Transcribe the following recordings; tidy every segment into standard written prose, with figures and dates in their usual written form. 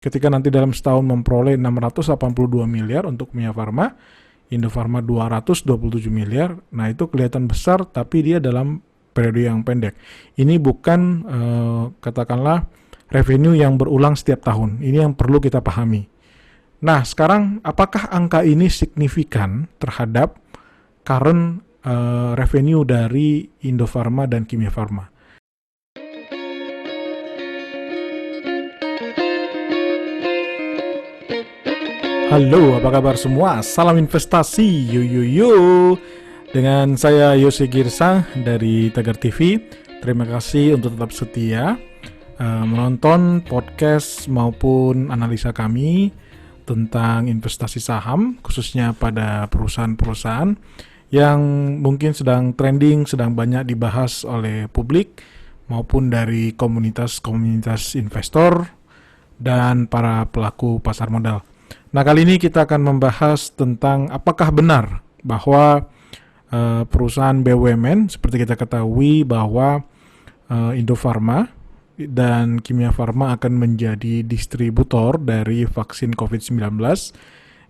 Ketika nanti dalam setahun memperoleh 682 miliar untuk Kimia Farma, Indofarma 227 miliar, nah itu kelihatan besar tapi dia dalam periode yang pendek. Ini bukan katakanlah revenue yang berulang setiap tahun, ini yang perlu kita pahami. Nah sekarang apakah angka ini signifikan terhadap current revenue dari Indofarma dan Kimia Farma? Halo, apa kabar semua? Salam investasi, yo. Dengan saya Yose Girsang dari Tagar TV. Terima kasih untuk tetap setia menonton podcast maupun analisa kami tentang investasi saham, khususnya pada perusahaan-perusahaan yang mungkin sedang trending, sedang banyak dibahas oleh publik maupun dari komunitas-komunitas investor dan para pelaku pasar modal. Nah, kali ini kita akan membahas tentang apakah benar bahwa perusahaan BUMN, seperti kita ketahui bahwa Indofarma dan Kimia Farma akan menjadi distributor dari vaksin COVID-19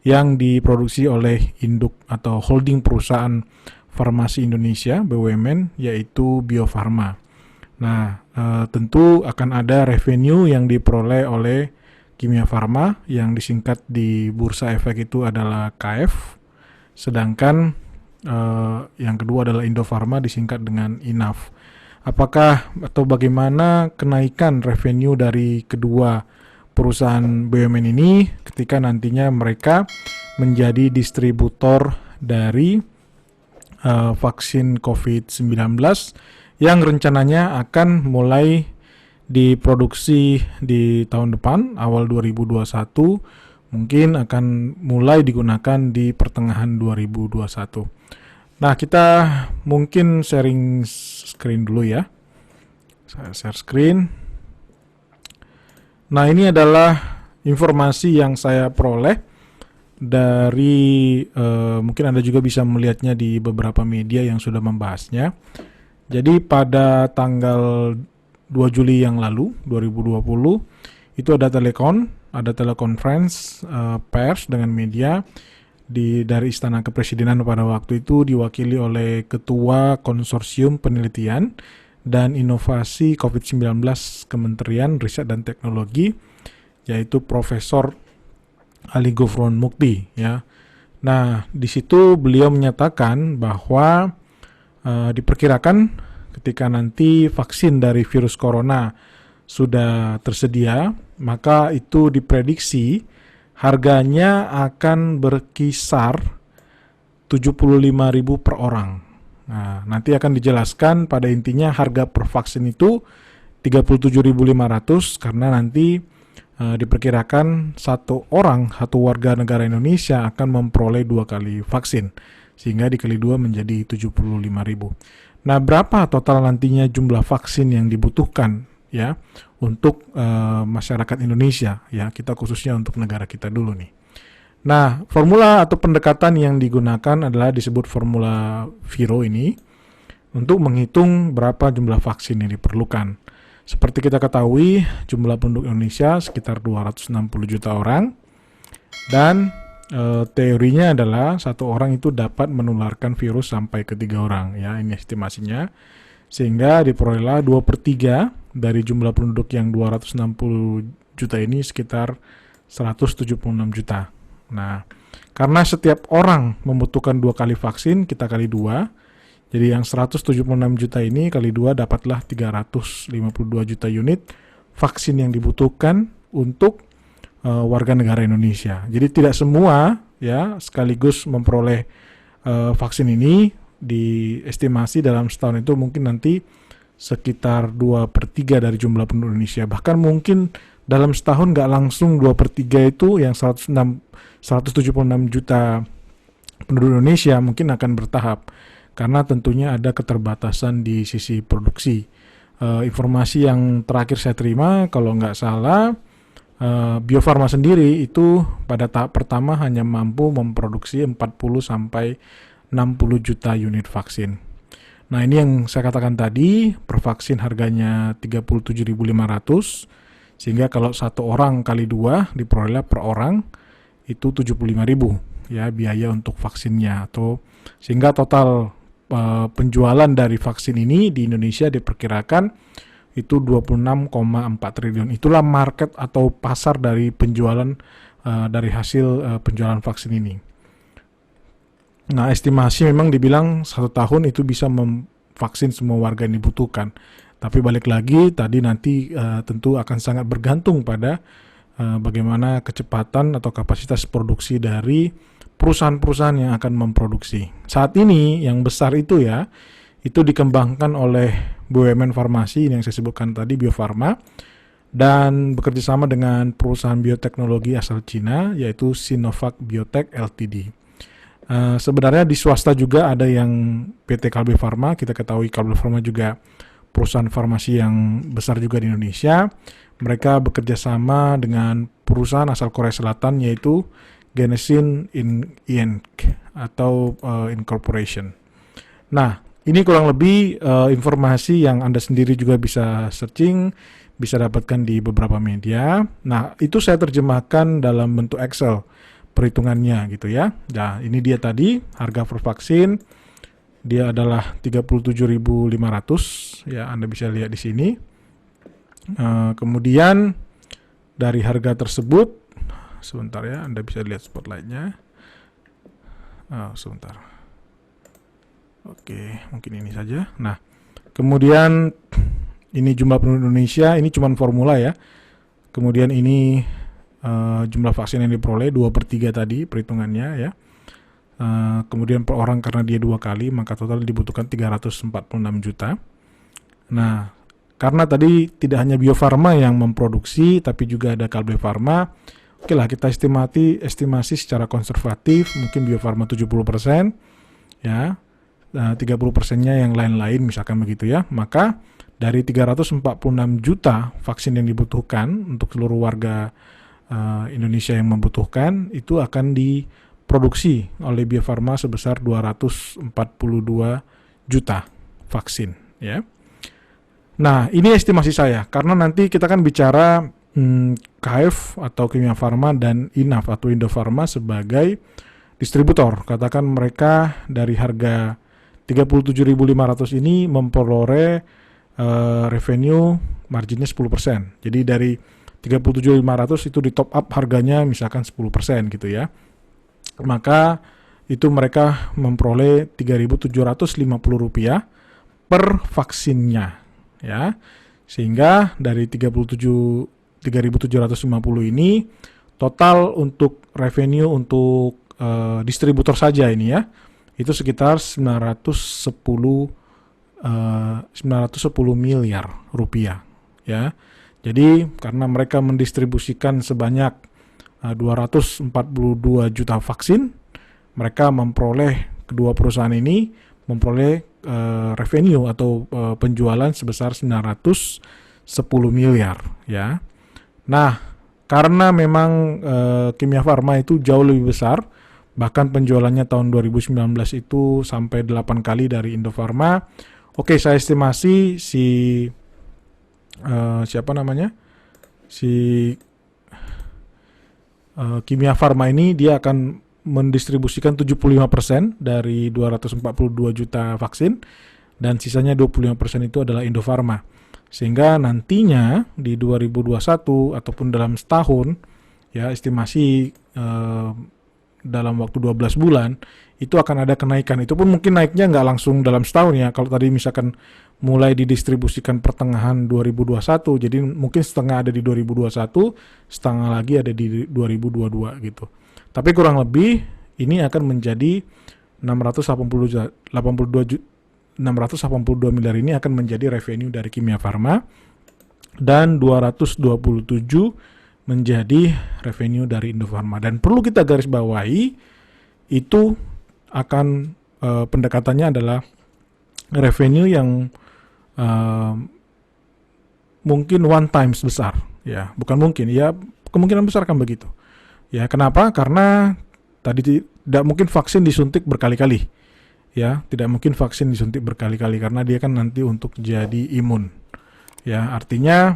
yang diproduksi oleh induk atau holding perusahaan farmasi Indonesia, BUMN, yaitu Bio Farma. Nah, tentu akan ada revenue yang diperoleh oleh Kimia Farma yang disingkat di Bursa Efek itu adalah KF, sedangkan yang kedua adalah Indofarma disingkat dengan INAF. Apakah atau bagaimana kenaikan revenue dari kedua perusahaan BUMN ini ketika nantinya mereka menjadi distributor dari vaksin COVID-19 yang rencananya akan mulai diproduksi di tahun depan, awal 2021, mungkin akan mulai digunakan di pertengahan 2021. Nah, kita mungkin sharing screen dulu ya. Saya share screen. Nah, ini adalah informasi yang saya peroleh dari, mungkin Anda juga bisa melihatnya di beberapa media yang sudah membahasnya. Jadi pada tanggal 2 Juli yang lalu, 2020, itu ada telekonferensi pers dengan media dari Istana Kepresidenan pada waktu itu diwakili oleh Ketua Konsorsium Penelitian dan Inovasi COVID-19 Kementerian Riset dan Teknologi, yaitu Profesor Ali Gufron Mukti. Ya. Nah, di situ beliau menyatakan bahwa diperkirakan ketika nanti vaksin dari virus corona sudah tersedia, maka itu diprediksi harganya akan berkisar 75.000 per orang. Nah, nanti akan dijelaskan pada intinya harga per vaksin itu 37.500 karena nanti diperkirakan satu warga negara Indonesia akan memperoleh 2 kali vaksin, sehingga dikali 2 menjadi 75.000. Nah, berapa total nantinya jumlah vaksin yang dibutuhkan ya untuk masyarakat Indonesia ya, kita khususnya untuk negara kita dulu nih. Nah, formula atau pendekatan yang digunakan adalah disebut formula Viro ini untuk menghitung berapa jumlah vaksin yang diperlukan. Seperti kita ketahui, jumlah penduduk Indonesia sekitar 260 juta orang dan teorinya adalah satu orang itu dapat menularkan virus sampai ke 3 orang ya, ini estimasinya, sehingga diperolehlah 2/3 dari jumlah penduduk yang 260 juta ini sekitar 176 juta. Nah, karena setiap orang membutuhkan 2 kali vaksin, kita kali 2, jadi yang 176 juta ini kali 2 dapatlah 352 juta unit vaksin yang dibutuhkan untuk warga negara Indonesia. Jadi tidak semua ya sekaligus memperoleh vaksin ini. Diestimasi dalam setahun itu mungkin nanti sekitar 2/3 dari jumlah penduduk Indonesia. Bahkan mungkin dalam setahun nggak langsung 2/3 itu yang 176 juta penduduk Indonesia mungkin akan bertahap. Karena tentunya ada keterbatasan di sisi produksi. Informasi yang terakhir saya terima kalau nggak salah, Bio Farma sendiri itu pada tahap pertama hanya mampu memproduksi 40-60 juta unit vaksin. Nah, ini yang saya katakan tadi, per vaksin harganya 37.500, Sehingga kalau satu orang kali 2 diperoleh per orang itu 75.000 ya biaya untuk vaksinnya, atau sehingga total penjualan dari vaksin ini di Indonesia diperkirakan itu 26,4 triliun. Itulah market atau pasar dari penjualan dari hasil penjualan vaksin ini. Nah, estimasi memang dibilang 1 tahun itu bisa memvaksin semua warga yang dibutuhkan. Tapi balik lagi tadi nanti tentu akan sangat bergantung pada bagaimana kecepatan atau kapasitas produksi dari perusahaan-perusahaan yang akan memproduksi. Saat ini yang besar itu ya, itu dikembangkan oleh BUMN Farmasi yang saya sebutkan tadi, Bio Farma, dan bekerjasama dengan perusahaan bioteknologi asal Cina, yaitu Sinovac Biotech Ltd. Sebenarnya di swasta juga ada yang PT Kalbe Farma. Kita ketahui Kalbe Farma juga perusahaan farmasi yang besar juga di Indonesia. Mereka bekerja sama dengan perusahaan asal Korea Selatan yaitu Genesin Inc. atau Incorporation. Nah, ini kurang lebih informasi yang Anda sendiri juga bisa searching, bisa dapatkan di beberapa media. Nah, itu saya terjemahkan dalam bentuk Excel perhitungannya gitu ya. Nah, ini dia tadi harga per vaksin. Dia adalah 37.500 ya, Anda bisa lihat di sini. Kemudian dari harga tersebut, sebentar ya, Anda bisa lihat spotlightnya. Sebentar. Oke, mungkin ini saja. Nah, kemudian ini jumlah penduduk Indonesia, ini cuma formula ya. Kemudian ini jumlah vaksin yang diperoleh 2/3 tadi perhitungannya ya. Kemudian per orang karena dia 2 kali, maka total dibutuhkan 346 juta. Nah, karena tadi tidak hanya Bio Farma yang memproduksi, tapi juga ada Kalbe Farma. Oke lah, kita estimasi secara konservatif, mungkin Bio Farma 70%, ya, 30%-nya yang lain-lain, misalkan begitu ya. Maka dari 346 juta vaksin yang dibutuhkan untuk seluruh warga Indonesia yang membutuhkan, itu akan diproduksi oleh Bio Farma sebesar 242 juta vaksin, ya. Nah, ini estimasi saya, karena nanti kita kan bicara KF atau Kimia Farma dan Inaf atau Indofarma sebagai distributor. Katakan mereka dari harga 37.500 ini memperoleh revenue marginnya 10%. Jadi dari 37.500 itu di top up harganya misalkan 10% gitu ya. Maka itu mereka memperoleh Rp3.750 per vaksinnya. Ya, sehingga dari 3.750 ini total untuk revenue untuk distributor saja ini ya, itu sekitar 910 miliar rupiah ya. Jadi karena mereka mendistribusikan sebanyak 242 juta vaksin, mereka memperoleh, kedua perusahaan ini memperoleh revenue atau penjualan sebesar 910 miliar ya. Nah, karena memang Kimia Farma itu jauh lebih besar, bahkan penjualannya tahun 2019 itu sampai 8 kali dari Indofarma. Oke, saya estimasi si Kimia Farma ini dia akan mendistribusikan 75% dari 242 juta vaksin, dan sisanya 25% itu adalah Indofarma. Sehingga nantinya di 2021 ataupun dalam setahun ya, estimasi dalam waktu 12 bulan itu akan ada kenaikan. Itu pun mungkin naiknya nggak langsung dalam setahun ya. Kalau tadi misalkan mulai didistribusikan pertengahan 2021, jadi mungkin setengah ada di 2021, setengah lagi ada di 2022 gitu. Tapi kurang lebih ini akan menjadi 682 miliar ini akan menjadi revenue dari Kimia Farma, dan 227 menjadi revenue dari Indofarma. Dan perlu kita garis bawahi, itu akan pendekatannya adalah revenue yang mungkin one times besar ya, bukan mungkin ya, kemungkinan besar kan begitu. Ya, kenapa? Karena tadi tidak mungkin vaksin disuntik berkali-kali. Ya, tidak mungkin vaksin disuntik berkali-kali karena dia kan nanti untuk jadi imun. Ya, artinya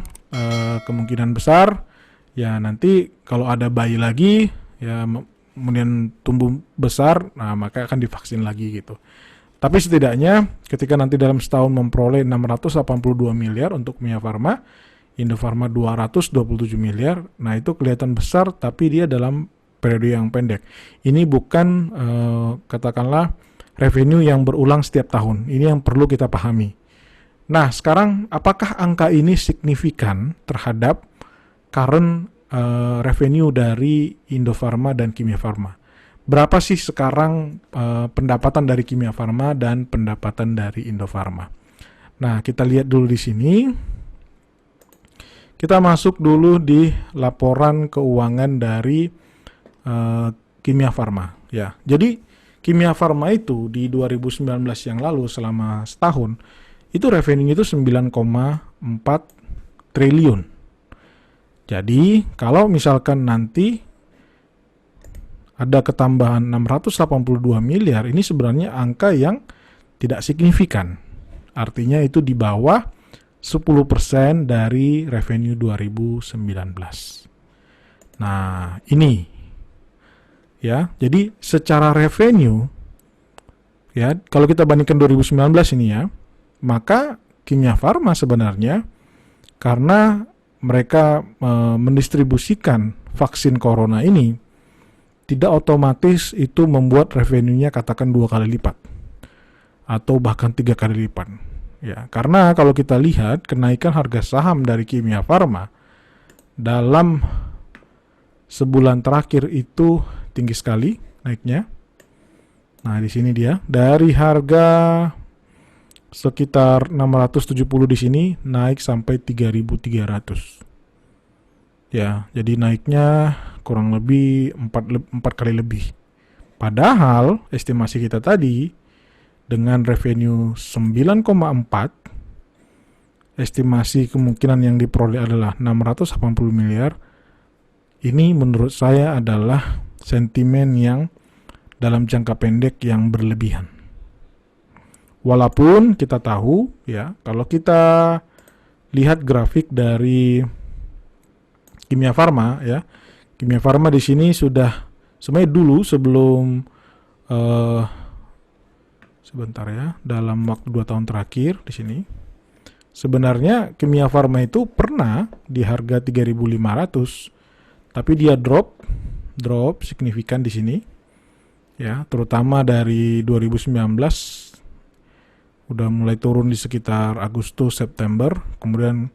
kemungkinan besar ya nanti kalau ada bayi lagi ya kemudian tumbuh besar, nah maka akan divaksin lagi gitu. Tapi setidaknya ketika nanti dalam setahun memperoleh 682 miliar untuk Kimia Farma, Indofarma 227 miliar, nah itu kelihatan besar tapi dia dalam periode yang pendek. Ini bukan katakanlah revenue yang berulang setiap tahun. Ini yang perlu kita pahami. Nah, sekarang apakah angka ini signifikan terhadap current revenue dari Indofarma dan Kimia Farma? Berapa sih sekarang pendapatan dari Kimia Farma dan pendapatan dari Indofarma? Nah, kita lihat dulu di sini. Kita masuk dulu di laporan keuangan dari Kimia Farma. Ya, jadi Kimia Farma itu di 2019 yang lalu selama setahun itu revenue itu 9,4 triliun. Jadi kalau misalkan nanti ada ketambahan 682 miliar, ini sebenarnya angka yang tidak signifikan. Artinya itu di bawah 10% dari revenue 2019. Nah, ini ya. Jadi secara revenue ya, kalau kita bandingkan 2019 ini ya, maka Kimia Farma sebenarnya karena mereka mendistribusikan vaksin corona ini tidak otomatis itu membuat revenue-nya katakan 2 kali lipat atau bahkan 3 kali lipat. Ya, karena kalau kita lihat kenaikan harga saham dari Kimia Farma dalam sebulan terakhir itu tinggi sekali naiknya. Nah, di sini dia dari harga sekitar 670 di sini naik sampai 3.300. Ya, jadi naiknya kurang lebih 4 kali lebih. Padahal estimasi kita tadi dengan revenue 9,4, estimasi kemungkinan yang diperoleh adalah 680 miliar. Ini menurut saya adalah sentimen yang dalam jangka pendek yang berlebihan. Walaupun kita tahu ya, kalau kita lihat grafik dari Kimia Farma ya, Kimia Farma di sini sudah sebenarnya dulu sebelum sebentar ya, dalam waktu 2 tahun terakhir di sini sebenarnya Kimia Farma itu pernah di harga 3.500, tapi dia drop signifikan di sini ya, terutama dari 2019 udah mulai turun di sekitar Agustus September, kemudian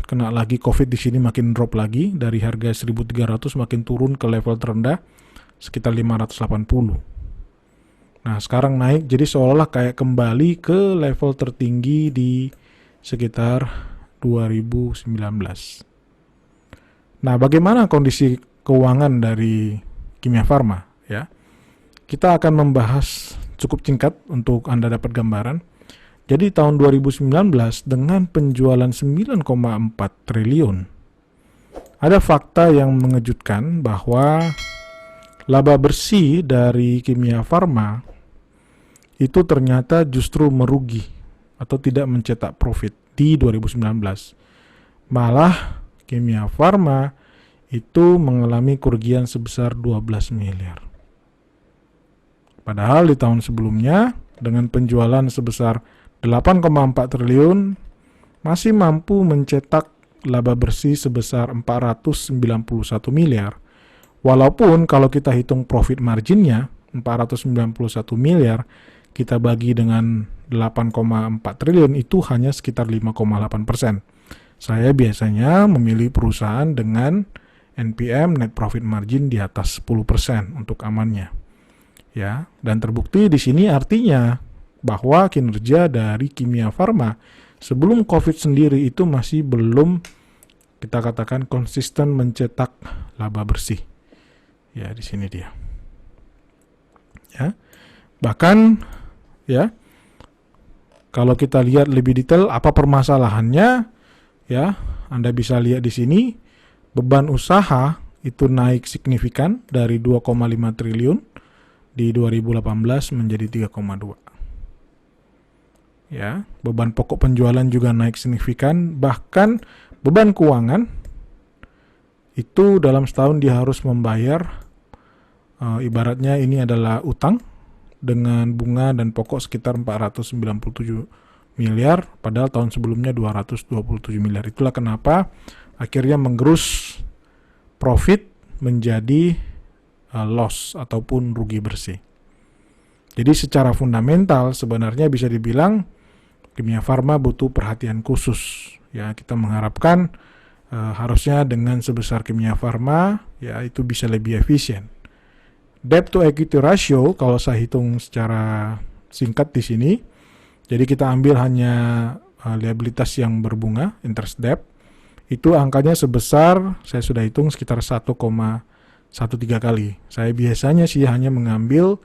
kena lagi COVID di sini makin drop lagi dari harga 1.300 makin turun ke level terendah sekitar 580. Nah, sekarang naik jadi seolah-olah kayak kembali ke level tertinggi di sekitar 2019. Nah, bagaimana kondisi keuangan dari Kimia Farma ya? Kita akan membahas cukup singkat untuk Anda dapat gambaran. Jadi tahun 2019 dengan penjualan 9,4 triliun, ada fakta yang mengejutkan bahwa laba bersih dari Kimia Farma itu ternyata justru merugi atau tidak mencetak profit di 2019. Malah Kimia Farma itu mengalami kerugian sebesar 12 miliar. Padahal di tahun sebelumnya dengan penjualan sebesar 8,4 triliun masih mampu mencetak laba bersih sebesar 491 miliar. Walaupun kalau kita hitung profit marginnya 491 miliar kita bagi dengan 8,4 triliun itu hanya sekitar 5,8%. Saya biasanya memilih perusahaan dengan NPM net profit margin di atas 10% untuk amannya. Ya, dan terbukti di sini artinya bahwa kinerja dari Kimia Farma sebelum COVID sendiri itu masih belum kita katakan konsisten mencetak laba bersih. Ya, di sini dia. Ya. Bahkan ya, kalau kita lihat lebih detail apa permasalahannya, ya, Anda bisa lihat di sini beban usaha itu naik signifikan dari 2,5 triliun di 2018 menjadi 3,2. Ya, beban pokok penjualan juga naik signifikan, bahkan beban keuangan itu dalam setahun dia harus membayar, ibaratnya ini adalah utang dengan bunga dan pokok sekitar 497 miliar, padahal tahun sebelumnya 227 miliar. Itulah kenapa akhirnya menggerus profit menjadi loss ataupun rugi bersih. Jadi secara fundamental sebenarnya bisa dibilang Kimia Farma butuh perhatian khusus. Ya, kita mengharapkan harusnya dengan sebesar Kimia Farma ya itu bisa lebih efisien. Debt to equity ratio kalau saya hitung secara singkat di sini, jadi kita ambil hanya liabilitas yang berbunga, interest debt, itu angkanya sebesar, saya sudah hitung sekitar 1,13 kali. Saya biasanya sih hanya mengambil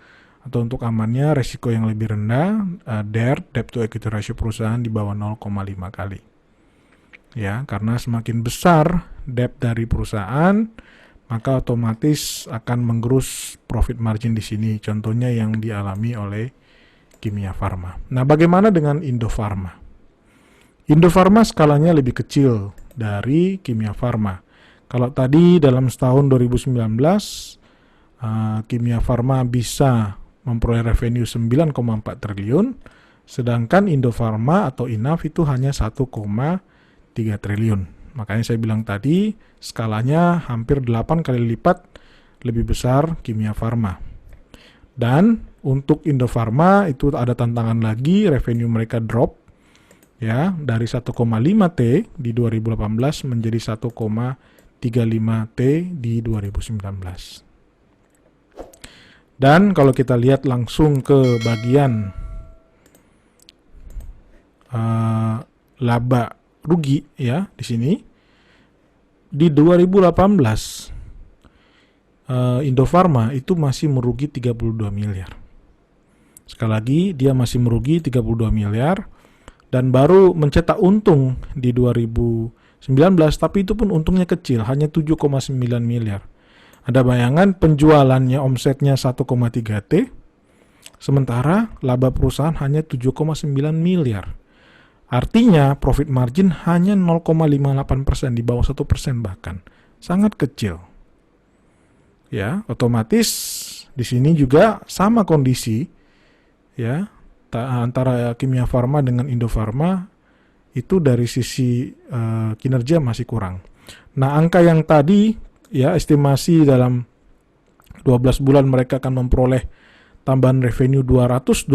atau untuk amannya resiko yang lebih rendah, debt to equity ratio perusahaan di bawah 0,5 kali. Ya, karena semakin besar debt dari perusahaan, maka otomatis akan menggerus profit margin di sini. Contohnya yang dialami oleh Kimia Farma. Nah, bagaimana dengan Indofarma? Indofarma skalanya lebih kecil dari Kimia Farma. Kalau tadi dalam setahun 2019, Kimia Farma bisa memperoleh revenue 9,4 triliun, sedangkan Indofarma atau INAF itu hanya 1,3 triliun. Makanya saya bilang tadi, skalanya hampir 8 kali lipat lebih besar Kimia Farma. Dan untuk Indofarma itu ada tantangan lagi, revenue mereka drop ya dari 1,5 T di 2018 menjadi 1,35 T di 2019. Dan kalau kita lihat langsung ke bagian laba rugi ya di sini, di 2018 Indofarma itu masih merugi 32 miliar. Sekali lagi dia masih merugi 32 miliar dan baru mencetak untung di 2019, tapi itu pun untungnya kecil, hanya 7,9 miliar. Ada bayangan penjualannya omsetnya 1,3 T, sementara laba perusahaan hanya 7,9 miliar. Artinya profit margin hanya 0,58%, di bawah 1% bahkan. Sangat kecil. Ya, otomatis di sini juga sama kondisi ya antara Kimia Farma dengan Indofarma itu dari sisi kinerja masih kurang. Nah, angka yang tadi ya estimasi dalam 12 bulan mereka akan memperoleh tambahan revenue 227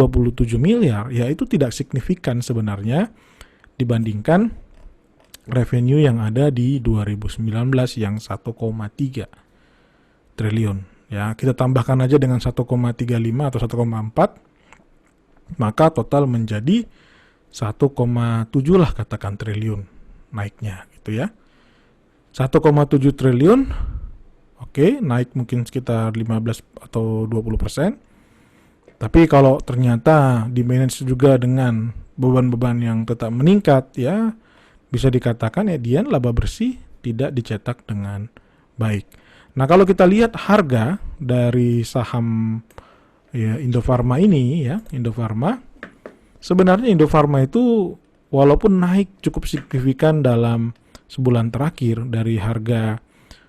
miliar, ya itu tidak signifikan sebenarnya dibandingkan revenue yang ada di 2019 yang 1,3 triliun. Ya, kita tambahkan aja dengan 1,35 atau 1,4, maka total menjadi 1,7 lah katakan triliun naiknya gitu ya. 1,7 triliun, oke, naik mungkin sekitar 15 atau 20%. Tapi kalau ternyata di-manage juga dengan beban-beban yang tetap meningkat, ya bisa dikatakan ya dia laba bersih tidak dicetak dengan baik. Nah, kalau kita lihat harga dari saham ya, Indofarma ini ya, Indofarma, sebenarnya Indofarma itu walaupun naik cukup signifikan dalam sebulan terakhir dari harga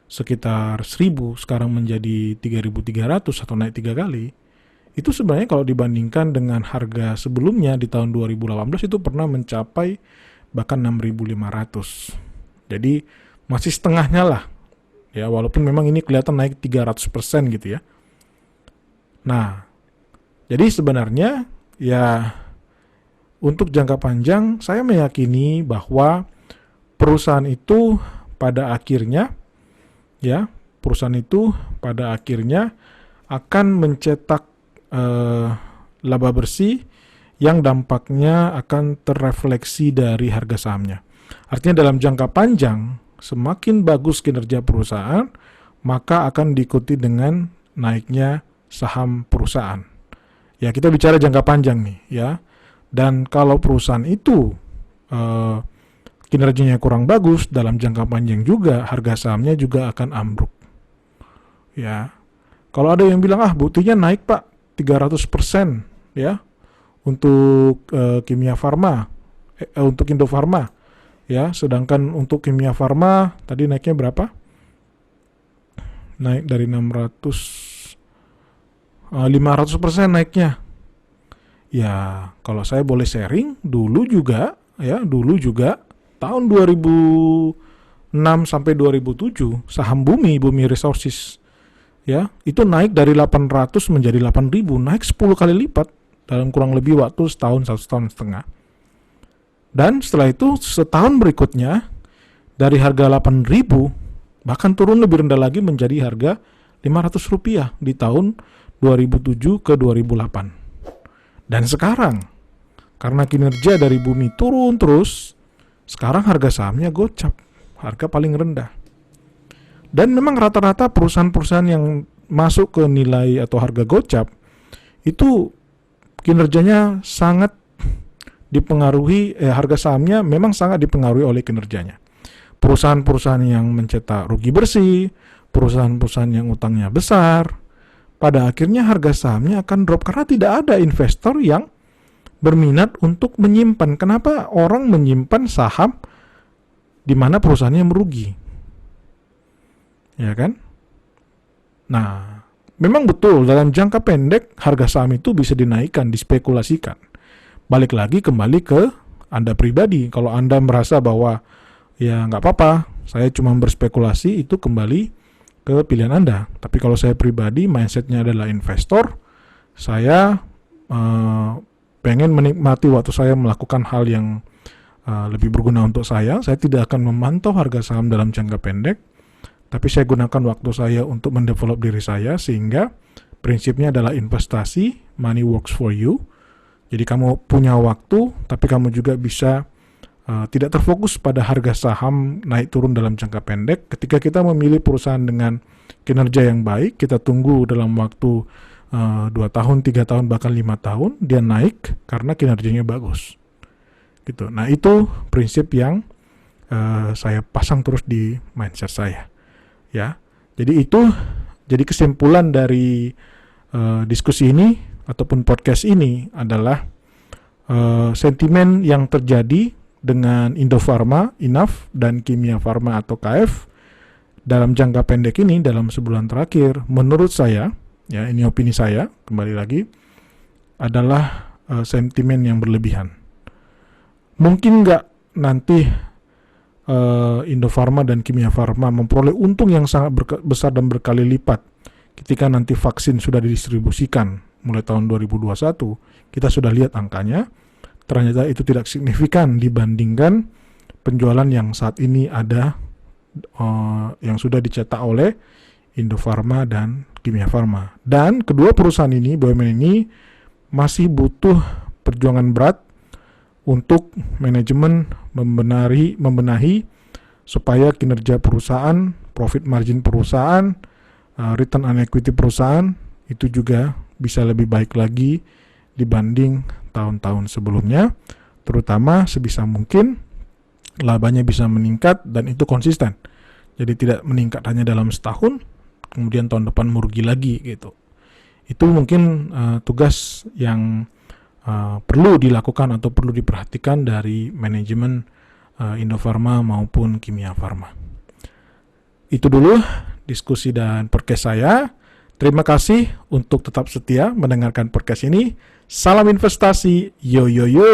sekitar 1.000 sekarang menjadi 3.300 atau naik 3 kali, itu sebenarnya kalau dibandingkan dengan harga sebelumnya di tahun 2018 itu pernah mencapai bahkan 6.500. Jadi masih setengahnya lah. Ya, walaupun memang ini kelihatan naik 300% gitu ya. Nah, jadi sebenarnya ya untuk jangka panjang saya meyakini bahwa perusahaan itu pada akhirnya akan mencetak laba bersih yang dampaknya akan terrefleksi dari harga sahamnya. Artinya dalam jangka panjang semakin bagus kinerja perusahaan, maka akan diikuti dengan naiknya saham perusahaan. Ya, kita bicara jangka panjang nih ya. Dan kalau perusahaan itu kinerjanya kurang bagus, dalam jangka panjang juga harga sahamnya juga akan ambruk. Ya. Kalau ada yang bilang buktinya naik Pak 300% ya untuk Kimia Farma, untuk Indofarma. ya. Sedangkan untuk Kimia Farma tadi naiknya berapa? Naik dari 500% naiknya. Ya, kalau saya boleh sharing, dulu juga tahun 2006 sampai 2007 saham Bumi Resources ya, itu naik dari 800 menjadi 8.000, naik 10 kali lipat dalam kurang lebih waktu setahun, 1 tahun setengah. Dan setelah itu setahun berikutnya dari harga 8.000 bahkan turun lebih rendah lagi menjadi harga Rp500 di tahun 2007 ke 2008. Dan sekarang karena kinerja dari Bumi turun terus, sekarang harga sahamnya gocap, harga paling rendah. Dan memang rata-rata perusahaan-perusahaan yang masuk ke nilai atau harga gocap itu kinerjanya sangat dipengaruhi, harga sahamnya memang sangat dipengaruhi oleh kinerjanya. Perusahaan-perusahaan yang mencetak rugi bersih, perusahaan-perusahaan yang utangnya besar, pada akhirnya harga sahamnya akan drop karena tidak ada investor yang berminat untuk menyimpan. Kenapa orang menyimpan saham di mana perusahaannya merugi? Ya kan? Nah, memang betul dalam jangka pendek harga saham itu bisa dinaikkan, dispekulasikan. Balik lagi kembali ke Anda pribadi. Kalau Anda merasa bahwa ya nggak apa-apa, saya cuma berspekulasi, itu kembali ke pilihan Anda. Tapi kalau saya pribadi, mindsetnya adalah investor, saya pengen menikmati waktu saya melakukan hal yang lebih berguna untuk saya. Saya tidak akan memantau harga saham dalam jangka pendek, tapi saya gunakan waktu saya untuk mendevelop diri saya, sehingga prinsipnya adalah investasi, money works for you. Jadi kamu punya waktu, tapi kamu juga bisa tidak terfokus pada harga saham naik turun dalam jangka pendek. Ketika kita memilih perusahaan dengan kinerja yang baik, kita tunggu dalam waktu 2 tahun, 3 tahun, bahkan 5 tahun, dia naik karena kinerjanya bagus. Gitu. Nah, itu prinsip yang saya pasang terus di mindset saya. Ya. Jadi kesimpulan dari diskusi ini ataupun podcast ini adalah sentimen yang terjadi dengan Indofarma, INAF, dan Kimia Farma atau KF dalam jangka pendek ini, dalam sebulan terakhir, menurut saya, ya ini opini saya, kembali lagi, adalah sentimen yang berlebihan. Mungkin nggak nanti Indofarma dan Kimia Farma memperoleh untung yang sangat besar dan berkali lipat ketika nanti vaksin sudah didistribusikan mulai tahun 2021, kita sudah lihat angkanya, ternyata itu tidak signifikan dibandingkan penjualan yang saat ini ada yang sudah dicetak oleh Indofarma dan Kimia Farma. Dan kedua perusahaan ini, BUMN ini, masih butuh perjuangan berat untuk manajemen membenahi supaya kinerja perusahaan, profit margin perusahaan, return on equity perusahaan itu juga bisa lebih baik lagi dibanding tahun-tahun sebelumnya, terutama sebisa mungkin labanya bisa meningkat dan itu konsisten. Jadi tidak meningkat hanya dalam setahun, kemudian tahun depan merugi lagi gitu. Itu mungkin tugas yang perlu dilakukan atau perlu diperhatikan dari manajemen Indofarma maupun Kimia Farma. Itu dulu diskusi dan podcast saya. Terima kasih untuk tetap setia mendengarkan podcast ini. Salam investasi, yo yo yo.